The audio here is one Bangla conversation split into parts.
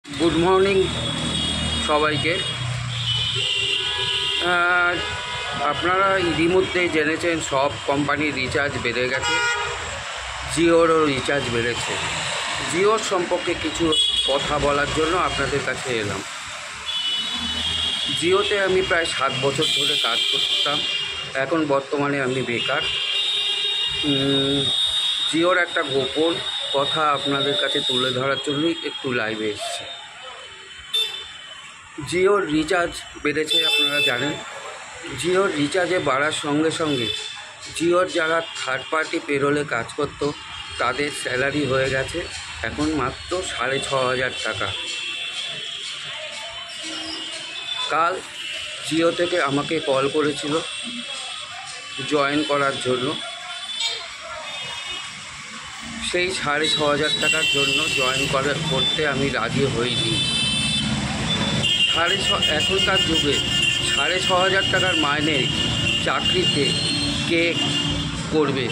গুড মর্নিং সবাইকে। আপনারা ইতিমধ্যে জেনেছেন সব কোম্পানির রিচার্জ বেড়ে গেছে, জিওরও রিচার্জ বেড়েছে। জিওর সম্পর্কে কিছু কথা বলার জন্য আপনাদের কাছে এলাম। জিওতে আমি প্রায় 7 বছর ধরে কাজ করতাম, এখন বর্তমানে আমি বেকার। জিওর একটা গোপন কথা আপনাদের কাছে তুলে ধরার জন্যই একটু লাইভে এসেছি। জিওর রিচার্জ বেড়েছে, আপনারা জানেন। জিওর রিচার্জে বাড়ার সঙ্গে সঙ্গে জিওর যারা থার্ড পার্টি পেরোলে কাজ করতো তাদের স্যালারি হয়ে গেছে এখন মাত্র 6,500 টাকা। কাল জিও থেকে আমাকে কল করেছিল জয়েন করার জন্য। সেই 6,500 টাকার জন্য জয়েন করতে আমি রাজি হইনি। এখনকার যুগে 6,500 টাকার মাইনে চাকরিতে কে করবে?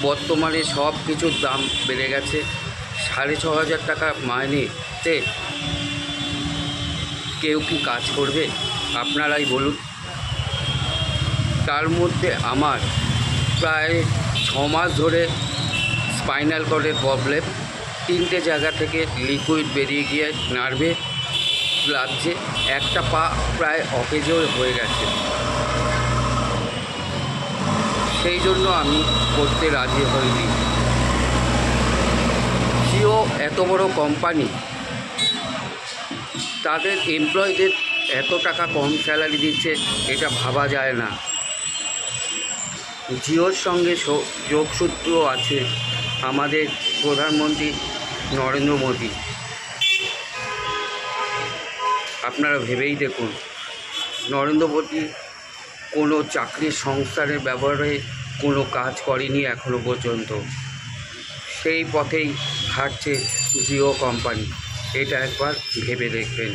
বর্তমানে সব কিছুর দাম বেড়ে গেছে। 6,500 টাকা মাইনেতে কেউ কি কাজ করবে? আপনারাই বলুন। তার মধ্যে আমার প্রায় 6 মাস ধরে স্পাইনাল কর্ডের প্রবলেম, 3টে জায়গা থেকে লিকুইড বেরিয়ে গিয়ে নার্ভে লাগছে, একটা পা প্রায় অকেজো হয়ে গেছে। সেই জন্য আমি করতে রাজি হইনি। জিও এত বড় কোম্পানি, তাদের এমপ্লয়ীদের এত টাকা কম স্যালারি দিচ্ছে, এটা ভাবা যায় না। জিওর সঙ্গে যোগসূত্র আছে আমাদের প্রধানমন্ত্রী নরেন্দ্র মোদী। আপনারা ভেবেই দেখুন, নরেন্দ্র মোদী কোনো চাকরির সংস্থানের ব্যবহারে কোনো কাজ করেনি এখনো পর্যন্ত। সেই পথেই হাঁটছে জিও কোম্পানি, এটা একবার ভেবে দেখবেন।